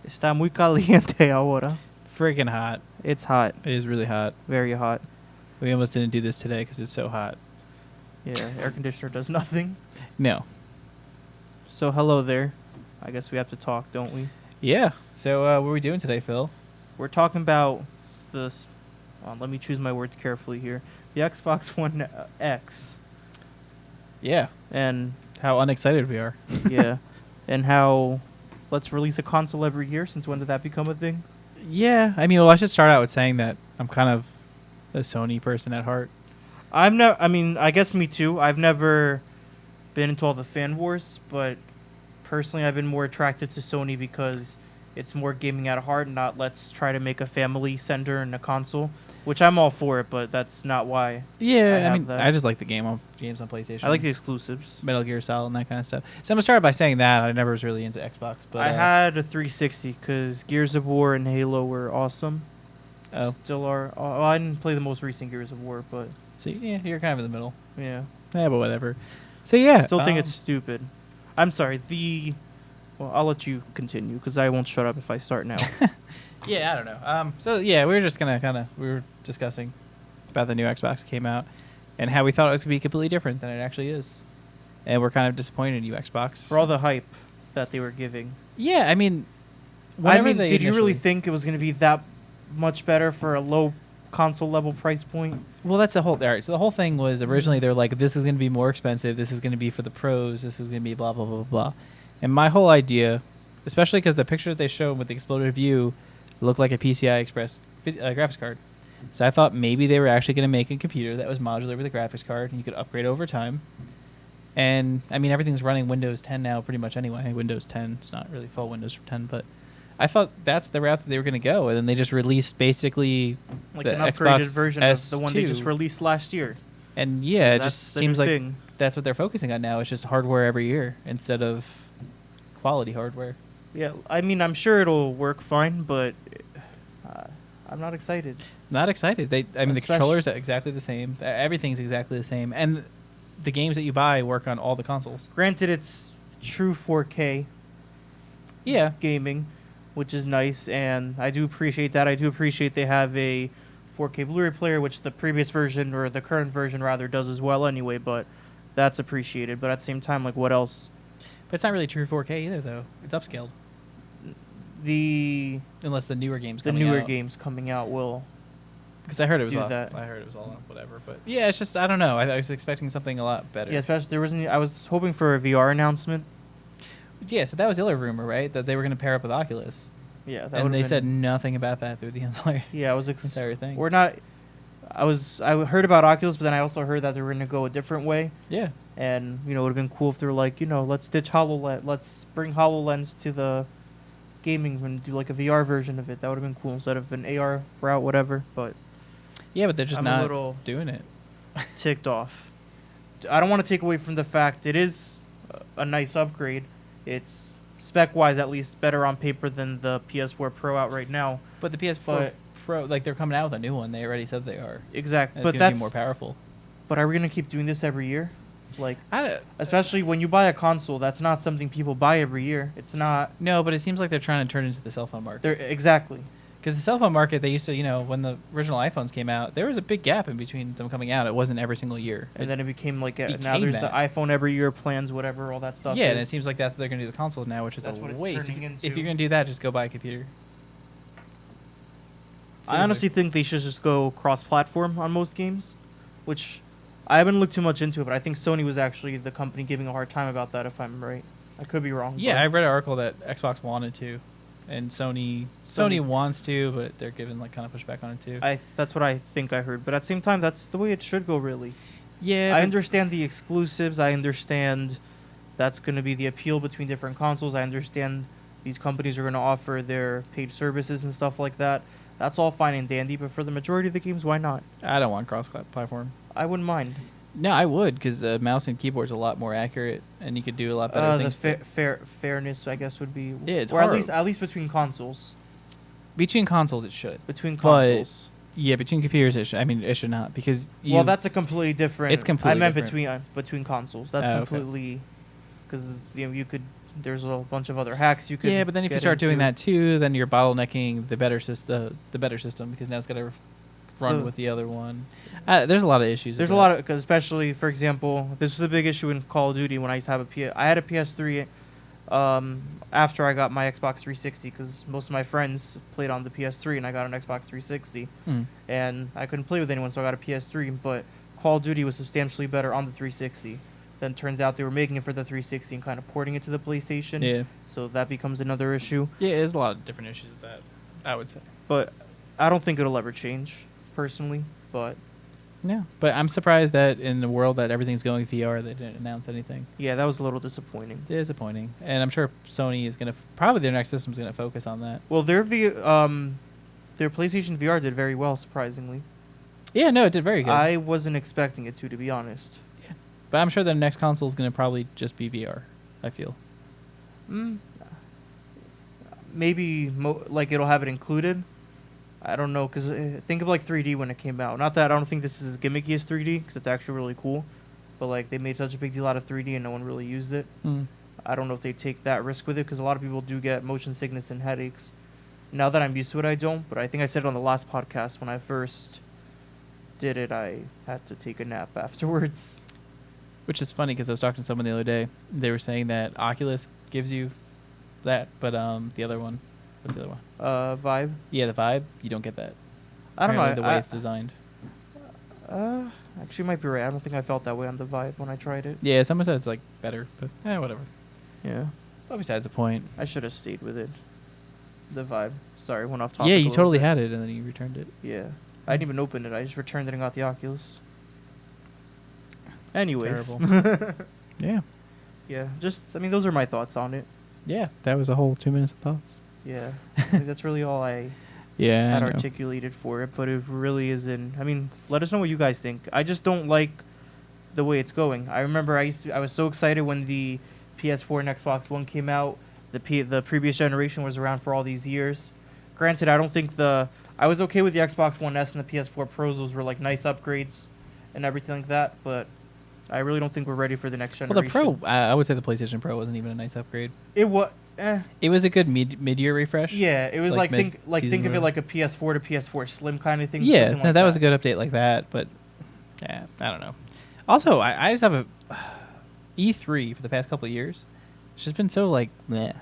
Está muy caliente ahora. Freaking hot. It's hot. It is really hot. Very hot. We almost didn't do this today because it's so hot. Yeah, air conditioner does nothing. No. So hello there. I guess we have to talk, don't we? Yeah. So what are we doing today, Phil? We're talking about this. Let me choose my words carefully here. The Xbox One X. Yeah. And How unexcited we are. yeah, and how let's release a console every year. Since when did that become a thing? Yeah. I mean, well, I should start out with saying that I'm kind of a Sony person at heart. I'm not. I mean, I guess me too. I've never been into all the fan wars, but personally, I've been more attracted to Sony because it's more gaming at heart, not let's try to make a family center and a console, which I'm all for it, but that's not why. Yeah. I have mean, that. I just like the games on PlayStation. I like the exclusives. Metal Gear Solid and that kind of stuff. So I'm gonna start by saying that I never was really into Xbox, but I had a 360 because Gears of War and Halo were awesome. oh, Still are. Oh, I didn't play the most recent Gears of War, but so yeah, you're kind of in the middle. yeah. Yeah, but whatever. So yeah, Still think it's stupid. I'm sorry. Well, I'll let you continue because I won't shut up if I start now. yeah, I don't know. So yeah, we were just gonna we were discussing about the new Xbox that came out and how we thought it was gonna be completely different than it actually is, and we're kind of disappointed in you, Xbox. For all the hype that they were giving. Yeah, I mean, I whenever mean, they did you really initially- think it was going to be that much better for a low console level price point? Well, that's the whole. All right, so the whole thing was originally they're like, this is going to be more expensive. This is going to be for the pros. This is going to be blah blah blah blah blah. And my whole idea, especially because the pictures they showed with the exploded view, looked like a PCI Express graphics card. So I thought maybe they were actually going to make a computer that was modular with a graphics card, and you could upgrade over time. And I mean, everything's running Windows 10 now, pretty much anyway. Windows 10. It's not really full Windows 10, but I thought that's the route that they were going to go, and then they just released basically Like the an upgraded Xbox version of the one they just S2. released last year. And yeah, it That's just the seems new like thing. that's what they're focusing on now. It's just hardware every year instead of quality hardware. Yeah, I mean, I'm sure it'll work fine, but I'm not excited. Not excited. The Especially- controllers are exactly the same. Everything's exactly the same, and the games that you buy work on all the consoles. Granted, it's true 4K Yeah, gaming, which is nice, and I do appreciate that. I do appreciate they have a 4K Blu-ray player, which the previous version, or the current version rather, does as well anyway, but that's appreciated. But at the same time, like, what else? but it's not really true 4K either, though. It's upscaled, The unless the newer games. the coming newer out. games coming out will... Because I heard it was do all. that. I heard it was all on whatever, but yeah, it's just I don't know. I was expecting something a lot better. Yeah, especially there wasn't... I was hoping for a VR announcement. Yeah, so that was the other rumor, right? That they were going to pair up with Oculus, Yeah, that and they would've said been- nothing about that through the entire Yeah, I was... entire thing. We're not... I heard about Oculus, but then I also heard that they were going to go a different way. Yeah. And, it would have been cool if they were like, let's ditch HoloLens. Let's bring HoloLens to the gaming and do like a VR version of it. That would have been cool instead of an AR route, whatever. But Yeah, but they're just I'm a not little doing it. ticked off. I don't want to take away from the fact it is a nice upgrade. It's spec-wise at least better on paper than the PS4 Pro out right now. But the PS4 But- Pro, like they're coming out with a new one. They already said they are. Exactly. And But it's gonna that's... be more powerful. But are we going to keep doing this every year? Like, I don't, especially when you buy a console, that's not something people buy every year. It's not... no, but it seems like they're trying to turn into the cell phone market. They're exactly. Because the cell phone market, they used to, when the original iPhones came out, there was a big gap in between them coming out. It wasn't every single year. And then it became like now became there's that. the iPhone every year plans, whatever, all that stuff. yeah, and is. it seems like that's what they're going to do with consoles now, which is That's a what it's waste. turning If into. you're going to do that, just go buy a computer. I honestly think they should just go cross-platform on most games, which I haven't looked too much into it, but I think Sony was actually the company giving a hard time about that, if I'm right. I could be wrong. Yeah, but I read an article that Xbox wanted to, and Sony wants to, but they're giving like kind of pushback on it too. that's what I think I heard. But at the same time, that's the way it should go, really. yeah, I but- understand the exclusives. I understand that's going to be the appeal between different consoles. I understand these companies are going to offer their paid services and stuff like that. That's all fine and dandy, but for the majority of the games, why not? I don't want cross-platform. I wouldn't mind. No, I would, because mouse and keyboard's a lot more accurate, and you could do a lot better The things. fairness, I guess, would be... Yeah, it's or at hard. least between consoles. Between consoles, it should. Between But consoles. Yeah, between computers, it should not, because Well, that's a completely different... It's completely I meant different. between consoles. That's Oh, okay. completely... Because you could There's a bunch of other hacks you could. Yeah, but then if you get start doing into. that too, then you're bottlenecking the better system because now it's got to run So- with the other one. There's a lot of issues. There's with a that. lot of, because especially for example, this was a big issue in Call of Duty when I used to have I had a PS3 after I got my Xbox 360 because most of my friends played on the PS3 and I got an Xbox 360 Mm. and I couldn't play with anyone, so I got a PS3. But Call of Duty was substantially better on the 360. Then turns out they were making it for the 360 and kind of porting it to the PlayStation. Yeah, So that becomes another issue. yeah. There's a lot of different issues with that. I would say. But I don't think it'll ever change, personally. But Yeah, but I'm surprised that in the world that everything's going VR, they didn't announce anything. yeah, that was a little disappointing. Disappointing, and I'm sure Sony is gonna probably their next system's gonna focus on that. Well, their their PlayStation VR did very well, surprisingly. Yeah, no, it did very good. I wasn't expecting it to be honest. But I'm sure their next console is gonna probably just be VR. I feel. Mm, maybe like it'll have it included. I don't know, because think of like 3D when it came out. Not that I don't think this is as gimmicky as 3D, because it's actually really cool. But like they made such a big deal out of 3D and no one really used it. Mm. I don't know if they take that risk with it, because a lot of people do get motion sickness and headaches. Now that I'm used to it, I don't. But I think I said it on the last podcast when I first did it, I had to take a nap afterwards. Which is funny because I was talking to someone the other day. They were saying that Oculus gives you that, but the other one, what's the other one? Vibe. Yeah, the Vibe, you don't get that. I don't know. Apparently the way it's designed. Actually, you might be right. I don't think I felt that way on the Vibe when I tried it. Yeah, someone said it's like better, but whatever. Yeah. But besides the point. I should have stayed with it. The Vibe. Sorry, went off topic. Yeah, a you little totally bit. had it and then you returned it. Yeah. I didn't even open it. I just returned it and got the Oculus. Anyways. Yeah. Yeah. Just, I mean, those are my thoughts on it. Yeah, that was a whole 2 minutes of thoughts. Yeah. I think that's really all I Yeah. had I know. articulated for it, but it really isn't. I mean, let us know what you guys think. I just don't like the way it's going. I remember I was so excited when the PS4 and Xbox One came out. The previous generation was around for all these years. Granted, I don't think I was okay with the Xbox One S and the PS4 Pros. Those were like nice upgrades and everything like that, but I really don't think we're ready for the next Well, generation. the Pro, I would say the PlayStation Pro wasn't even a nice upgrade. It was. It was a good mid-year refresh. Yeah, it was Like think mid-season of it whatever. like a PS4 to PS4 Slim kind of thing. Yeah, something no, like that was a good update like that, but yeah, I don't know. Also, I just have a E3 for the past couple of years. It's just been so like, meh.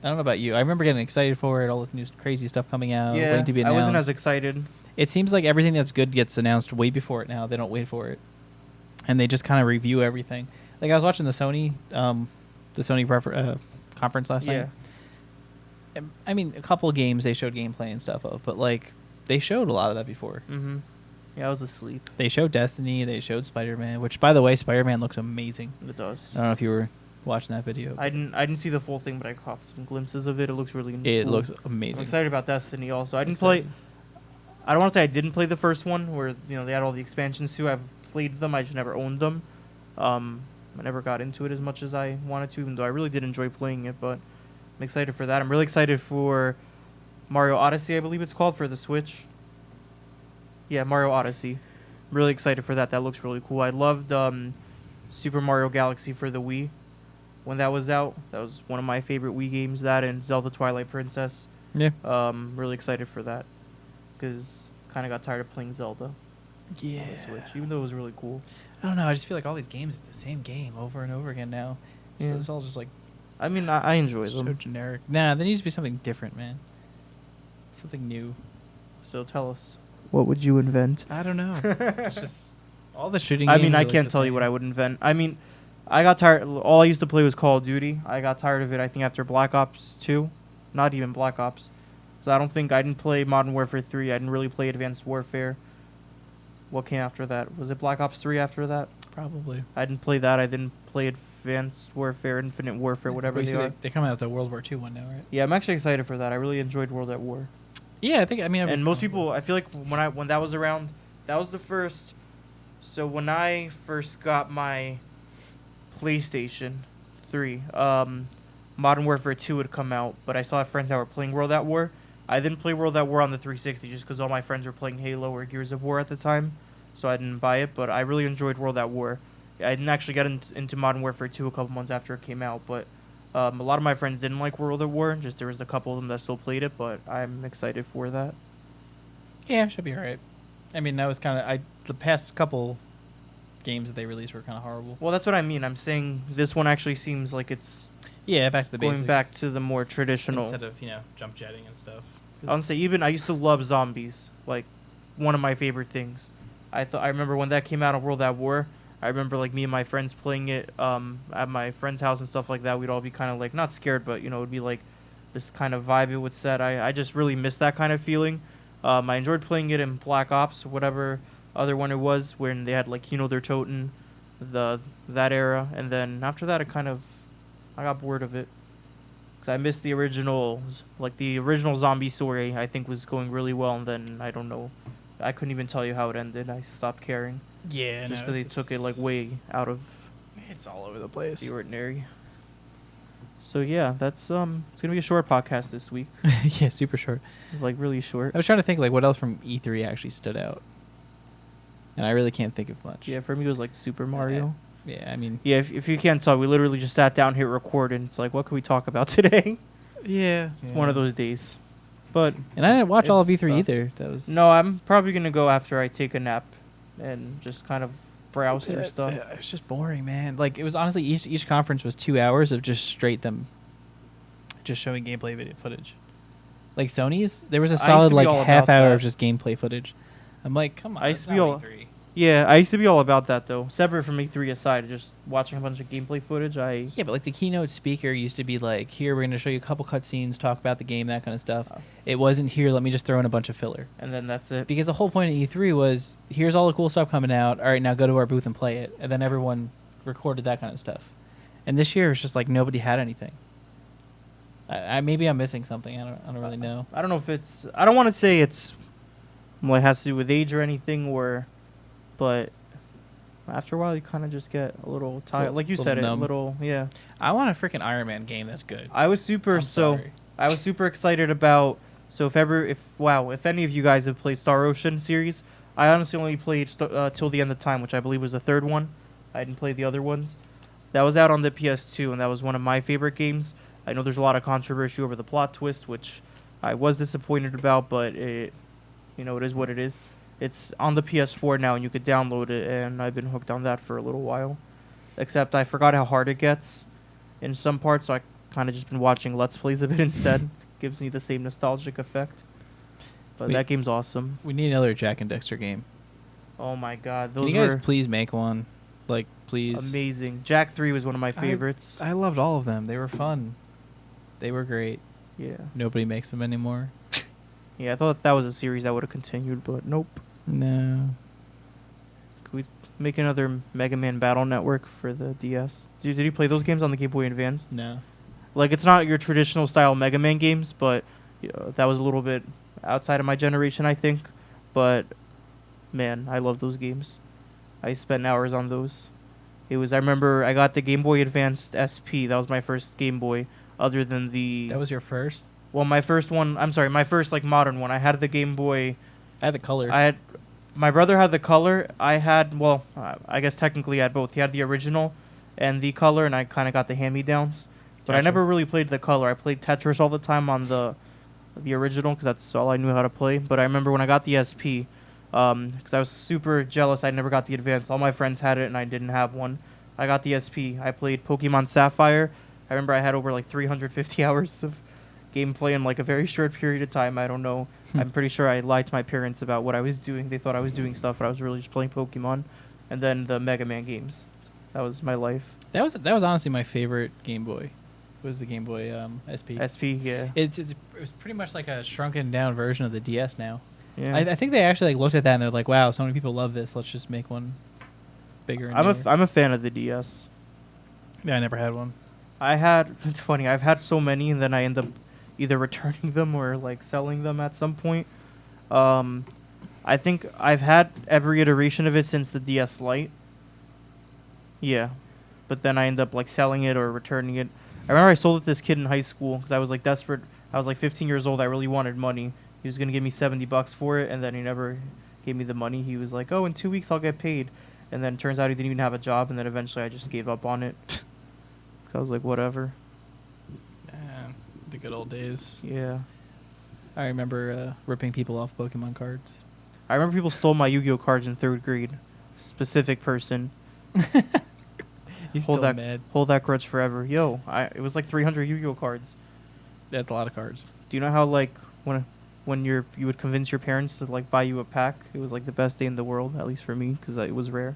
I don't know about you. I remember getting excited for it, all this new crazy stuff coming out, Yeah, waiting to be I announced. wasn't as excited. It seems like everything that's good gets announced way before it now. They don't wait for it, and they just kind of review everything. Like I was watching the Sony conference last night. I mean, a couple of games they showed gameplay and stuff of, but like they showed a lot of that before. Mm-hmm. Yeah, I was asleep. They showed Destiny. They showed Spider-Man, which, by the way, Spider-Man looks amazing. It does. I don't know if you were watching that video. I didn't see the full thing, but I caught some glimpses of it. It looks really It cool. looks I'm amazing. excited about Destiny also. I didn't Excited. play. I don't want to say I didn't play the first one where they had all the expansions too. I've played them. I just never owned them. I never got into it as much as I wanted to, even though I really did enjoy playing it. But I'm excited for that. I'm really excited for Mario Odyssey, I believe it's called, for the Switch. Yeah, Mario Odyssey. I'm really excited for that. That looks really cool. I loved Super Mario Galaxy for the Wii when that was out. That was one of my favorite Wii games. That and Zelda Twilight Princess. Yeah. Really excited for that because kind of got tired of playing Zelda on the Switch, even though it was really cool. I don't know. I just feel like all these games are the same game over and over again now. So Yeah. it's all just like I mean, I enjoy so them. generic. Nah, there needs to be something different, man. Something new. So tell us, what would you invent? I don't know. It's just all the shooting. I games mean, are I like can't the tell you same. what I would invent. I mean, I got tired. All I used to play was Call of Duty. I got tired of it, I think, after Black Ops 2. Not even Black Ops. So I didn't play Modern Warfare 3. I didn't really play Advanced Warfare. What came after that? Was it Black Ops 3 after that? Probably. I didn't play that. I didn't play Advanced Warfare, Infinite Warfare, whatever Well, you they see are. they're coming out with the World War II one now, right? Yeah, I'm actually excited for that. I really enjoyed World at War. Yeah, I think. I mean, And most people, I feel like when that was around, that was the first. So when I first got my PlayStation 3, Modern Warfare 2 had come out, but I still had friends that were playing World at War. I didn't play World at War on the 360 just because all my friends were playing Halo or Gears of War at the time, so I didn't buy it. But I really enjoyed World at War. I didn't actually get into Modern Warfare 2 a couple months after it came out, but A lot of my friends didn't like World at War. Just there was a couple of them that still played it, but I'm excited for that. Yeah, should be alright. I mean, that was kind of the past couple games that they released were kind of horrible. Well, that's what I mean. I'm saying this one actually seems like it's Yeah, back to the going basics. back to the more traditional. Instead of jump jetting and stuff. I would say even I used to love zombies, like one of my favorite things. I remember when that came out on World at War. I remember like me and my friends playing it at my friend's house and stuff like that. We'd all be kind of like not scared, but it would be like this kind of vibe it would set. I just really miss that kind of feeling. I enjoyed playing it in Black Ops, whatever other one it was, when they had like their Toten, that era, and then after that I got bored of it. Cause I missed the originals, like the original zombie story. I think was going really well, and then I don't know, I couldn't even tell you how it ended. I stopped caring Yeah, just because they took it like way out of it's all over the place. the ordinary. So yeah, that's it's gonna be a short podcast this week, Yeah, super short. like really short. I was trying to think like what else from E3 actually stood out, and I really can't think of much. Yeah, for me it was like Super Mario. Yeah, I mean. Yeah, if you can't tell, we literally just sat down, hit record, and it's like, what can we talk about today? Yeah. It's one of those days. But And I didn't watch all of it's E3 tough. either. That was no, I'm probably gonna go after I take a nap and just kind of browse through stuff. It was just boring, man. Like it was honestly each conference was 2 hours of just straight them, just showing gameplay video footage. Like Sony's, there was a I used to solid be like all half about hour that. of just gameplay footage. I'm like, come on. I used that's to be not all- E3. Yeah, I used to be all about that though. Separate from E3 aside, just watching a bunch of gameplay footage. Yeah, but like the keynote speaker used to be like, here we're going to show you a couple cutscenes, talk about the game, that kind of stuff. Oh. It wasn't here. Let me just throw in a bunch of filler. And then that's it. Because the whole point of E3 was, here's all the cool stuff coming out. All right, now go to our booth and play it. And then everyone recorded that kind of stuff. And this year, it's just like nobody had anything. Maybe I'm missing something. I don't really know. I don't know if it's. I don't want to say it's. Well, it has to do with age or anything, but after a while, you kind of just get a little tired. Little- Like you little said, numb. a little. Yeah. I want a freaking Iron Man game that's good. I was super I'm sorry. I was super excited about. So if any of you guys have played Star Ocean series, I honestly only played Till the End of Time, which I believe was the third one. I didn't play the other ones. That was out on the PS2, and that was one of my favorite games. I know there's a lot of controversy over the plot twist, which I was disappointed about, but it is what it is. It's on the PS4 now, and you could download it, and I've been hooked on that for a little while. Except I forgot how hard it gets in some parts, so I kind of just been watching Let's Plays of it instead. Gives me the same nostalgic effect. But Wait. that game's awesome. We need another Jack and Dexter game. Oh my god, Can those you guys were please make one? Like, please. amazing. Jack 3 was one of my favorites. I loved all of them. They were fun. They were great. Yeah. Nobody makes them anymore. Yeah, I thought that was a series that would have continued, but nope. No. Could we make another Mega Man Battle Network for the DS? Did you play those games on the Game Boy Advance? No. Like, it's not your traditional style Mega Man games, but that was a little bit outside of my generation, I think. But, man, I love those games. I spent hours on those. I remember I got the Game Boy Advanced SP. That was my first Game Boy, other than the... That was your first? Well, my first one... I'm sorry, my first, like, modern one. I had the Game Boy... I had the color. My brother had the color. I had... Well, I guess technically I had both. He had the original and the color, and I kind of got the hand-me-downs. But I Gotcha. never really played the color. I played Tetris all the time on the original because that's all I knew how to play. But I remember when I got the SP, because I was super jealous I never got the Advance. All my friends had it and I didn't have one. I got the SP. I played Pokemon Sapphire. I remember I had over like 350 hours of gameplay in like a very short period of time. I don't know. I'm pretty sure I lied to my parents about what I was doing. They thought I was doing stuff, but I was really just playing Pokemon. And then the Mega Man games. That was my life. That was honestly my favorite Game Boy. Was the Game Boy SP. SP, yeah. It was pretty much like a shrunken down version of the DS now. Yeah. I think they actually like looked at that and they're like, wow, so many people love this. Let's just make one bigger. And newer. I'm a fan of the DS. Yeah, I never had one. It's funny, I've had so many and then I end up either returning them or like selling them at some point. I think I've had every iteration of it since the DS Lite. Yeah. But then I end up like selling it or returning it. I remember I sold it to this kid in high school because I was like desperate. I was like 15 years old. I really wanted money. He was going to give me $70 for it, and then he never gave me the money. He was like, oh, in 2 weeks I'll get paid. And then it turns out he didn't even have a job, and then eventually I just gave up on it. Because I was like, whatever. The good old days. Yeah. I remember ripping people off Pokemon cards. I remember people stole my Yu-Gi-Oh cards in 3rd grade. Specific person. He's Hold still that mad. hold that grudge forever. Yo, it was like 300 Yu-Gi-Oh cards. That's a lot of cards. Do you know how like when you would convince your parents to like buy you a pack? It was like the best day in the world, at least for me, because it was rare.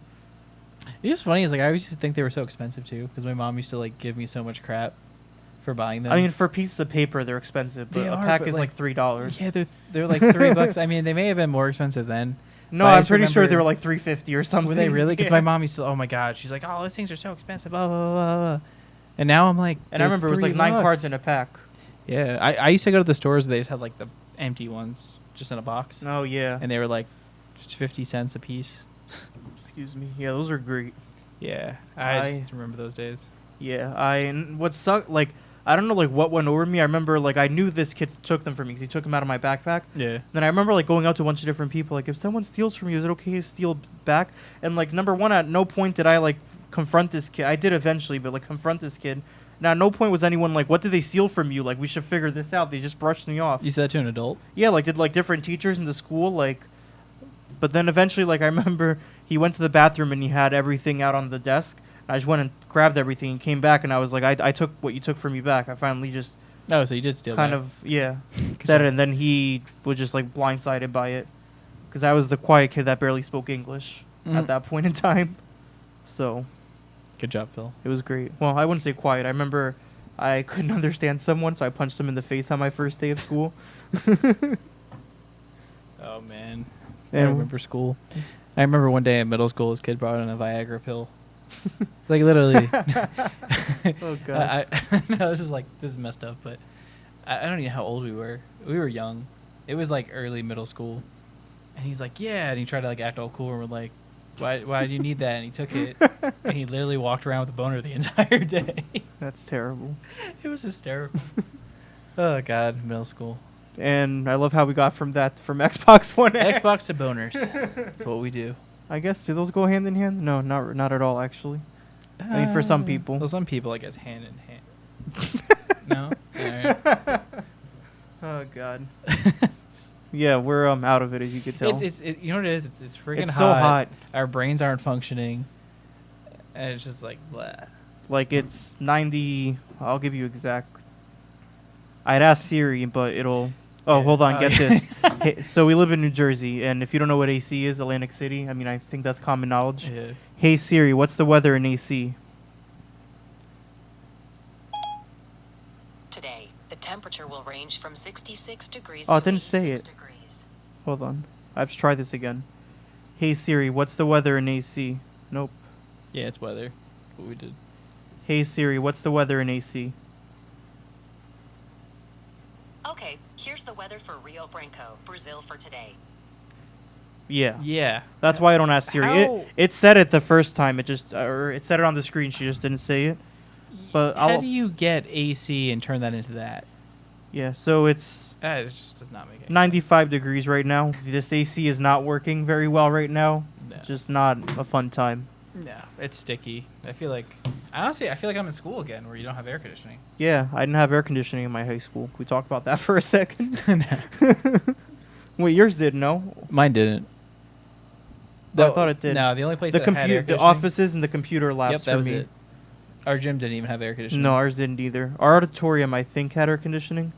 It's funny is like I always used to think they were so expensive too, because my mom used to like give me so much crap for buying them. I mean, for pieces of paper, they're expensive, but They a are, pack but, is like $3. yeah, they're like $3. I mean, they may have been more expensive then. No, but I I'm just pretty sure they remember- were like $3.50 or something. Were they really? Because Yeah. my mom used to. Oh my god, she's like, oh, those things are so expensive. Blah blah blah blah. And now I'm like, And I remember it was like 9 cards in a pack. Yeah, I used to go to the stores where they just had like the empty ones just in a box, Oh yeah. and they were like 50 cents a piece. Excuse me. Yeah, those are great. Yeah, I- I just remember those days. Yeah, and what sucked, like, I don't know, like, what went over me. I remember, like, I knew this kid took them from me because he took them out of my backpack. Yeah. Then I remember, like, going out to a bunch of different people, like, if someone steals from you, is it okay to steal back? And, like, number one, at no point did I, like, confront this kid. I did eventually, but, like, confront this kid. Now, at no point was anyone like, what did they steal from you? Like, we should figure this out. They just brushed me off. You said that to an adult? Yeah, like, did, like, different teachers in the school, like... But then eventually, like, I remember he went to the bathroom and he had everything out on the desk. I just went and grabbed everything and came back, and I was like, I took what you took from me back. I finally just Oh, so you did steal kind that. of, yeah, said it, and then he was just, like, blindsided by it. Because I was the quiet kid that barely spoke English Mhm. at that point in time. So, Good job, Phil. it was great. Well, I wouldn't say quiet. I remember I couldn't understand someone, so I punched him in the face on my first day of school. Oh man, I And remember school. I remember one day in middle school, this kid brought in a Viagra pill. Like literally. Oh, God. No, this is messed up, but I don't even know how old we were. We were young. It was like early middle school, and he's like, "Yeah," and he tried to like act all cool, and we're like, "Why do you need that?" And he took it, and he literally walked around with a boner the entire day. That's terrible. It was hysterical. Oh God, middle school. And I love how we got from Xbox One X. Xbox to boners. That's what we do. I guess, do those go hand in hand? No, not at all, actually. I mean, for some people. Well, some people, I guess, hand in hand. No? All right. Oh, God. Yeah, we're out of it, as you could tell. You know what it is? It's freaking It's hot. so hot. Our brains aren't functioning. And it's just like, blah. Like, it's 90... I'll give you exact... I'd ask Siri, but it'll... Oh, Yeah. hold on, Oh, get yeah. this. Hey, so we live in New Jersey, and if you don't know what AC is, Atlantic City, I mean, I think that's common knowledge. Yeah. Hey, Siri, what's the weather in AC? Today, the temperature will range from 66 degrees Oh, to it didn't say 86 it. degrees. Hold on. I have to try this again. Hey, Siri, what's the weather in AC? Nope. Yeah, it's weather. What we did. Hey, Siri, what's the weather in AC? Okay, here's the weather for Rio Branco, Brazil for today. Yeah. Yeah. That's why I don't ask Siri. How- It said it the first time. It just or it said it on the screen. She just didn't say it. But How I'll do you get AC and turn that into that? yeah. So it's It just does not make any 95 degrees right now. This AC is not working very well right now. No. Just not a fun time. No, it's sticky. I feel like I'm in school again where you don't have air conditioning. Yeah, I didn't have air conditioning in my high school. Can we talk about that for a second? Wait, yours did, no? Mine didn't. I thought it did. No, the only place The that had air the conditioning. offices and the computer labs Yep, for that was me. it. Our gym didn't even have air conditioning. No, ours didn't either. Our auditorium, I think, had air conditioning,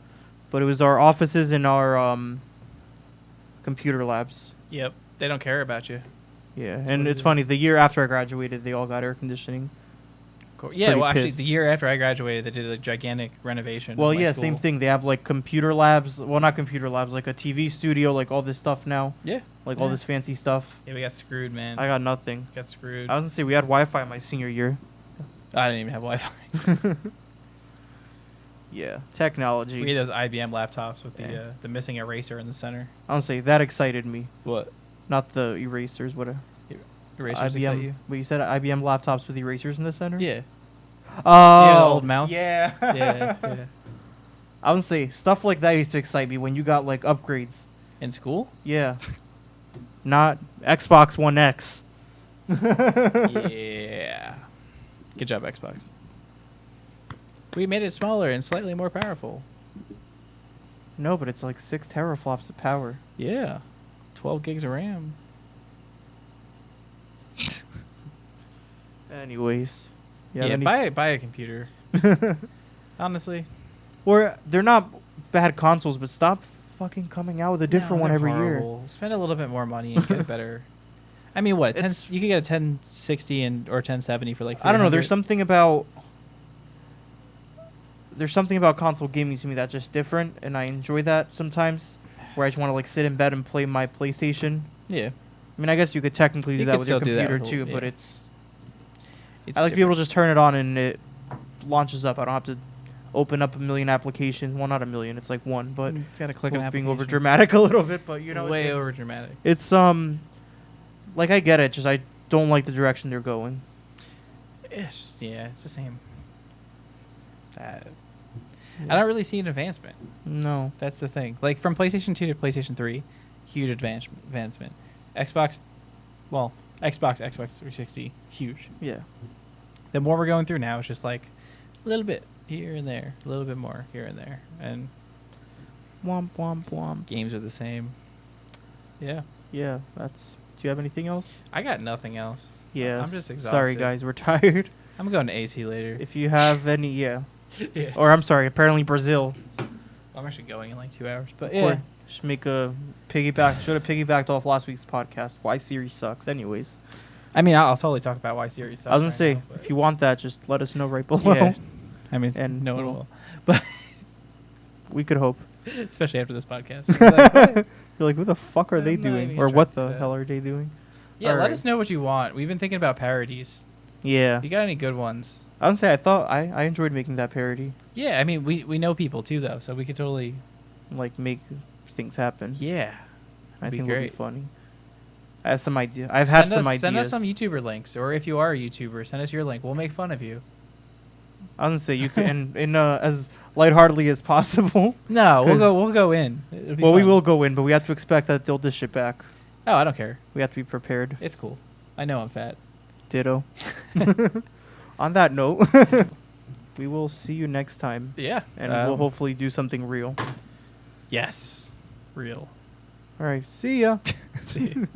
but it was our offices and our computer labs. Yep, they don't care about you. Yeah, what and it it's funny. is. The year after I graduated, they all got air conditioning. Yeah, pretty well, actually, pissed. the year after I graduated, they did a gigantic renovation. Well, of my yeah, school. same thing. They have like computer labs. Well, not computer labs, like a TV studio, like all this stuff now, Yeah, like all Yeah. this fancy stuff. yeah, we got screwed, man. I got nothing. got screwed. I was gonna say we had Wi-Fi my senior year. I didn't even have Wi-Fi. Yeah, technology. We had those IBM laptops with Yeah. the missing eraser in the center. I don't say that excited me. What? Not the erasers. What? Erasers excite IBM. you? But you said IBM laptops with erasers in the center. Yeah. Oh, Yeah, the old mouse. Yeah. Yeah, yeah. I would say stuff like that used to excite me when you got like upgrades. In school? Yeah. Not Xbox One X. Yeah. Good job, Xbox. We made it smaller and slightly more powerful. No, but it's like 6 teraflops of power. Yeah, 12 gigs of RAM. Anyways. Yeah, any- buy a computer. Honestly, Or they're not bad consoles, but stop fucking coming out with a different No, one they're every horrible. Spend a little bit more money and get a better. I mean, what? It's- You could get a 1060 or 1070 for like. year. I don't know. There's 300. something about console gaming to me that's just different, and I enjoy that sometimes. Where I just want to like sit in bed and play my PlayStation. Yeah, I mean, I guess you could technically do You that could with your still do that computer with- too, but yeah. it's it's I like to be able to different. just turn it on and it launches up. I don't have to open up a million applications. Well, not a million. It's like one, but It's got to click on being over application. dramatic a little bit. But you know, way it's, over dramatic. It's like I get it. Just I don't like the direction they're going. It's the same. I don't really see an advancement. No. That's the thing. Like from PlayStation 2 to PlayStation 3, huge advancement. Xbox 360, huge. Yeah. The more we're going through now, it's just like a little bit here and there, a little bit more here and there, and Womp womp womp. games are the same. Yeah, Yeah. That's. Do you have anything else? I got nothing else. Yeah. I'm just Sorry, exhausted. guys. We're tired. I'm going to AC later. If you have any, yeah. Yeah. Or I'm sorry. Apparently Brazil. I'm actually going in like 2 hours, but Or yeah. just make a piggyback. Should have piggybacked off last week's podcast. Why Siri sucks. Anyways. I mean, I'll totally talk about why series. I was gonna say, if you want that, just let us know right below. yeah. I mean, And no one we'll- will, but We could hope. especially after this podcast. It's like, what? You're like, who the fuck are I'm they not doing? even Or what attracted the to that. hell are they doing? Yeah, let Alright. us know what you want. We've been thinking about parodies. Yeah. You got any good ones? I was gonna say, I thought I enjoyed making that parody. Yeah, I mean, we know people too, though, so we could totally. Like, make things happen. Yeah, I that'd be think it would be great. funny. I have some idea. I've had some ideas. Send us some YouTuber links, or if you are a YouTuber, send us your link. We'll make fun of you. I was gonna say, you can, in as lightheartedly as possible. No, 'Cause- we'll go in. It'll be Well, we fun. will go in, but we have to expect that they'll dish it back. Oh, I don't care. We have to be prepared. It's cool. I know I'm fat. Ditto. On that note, we will see you next time. Yeah, And we'll hopefully do something real. Yes, real. All right. See ya. See you.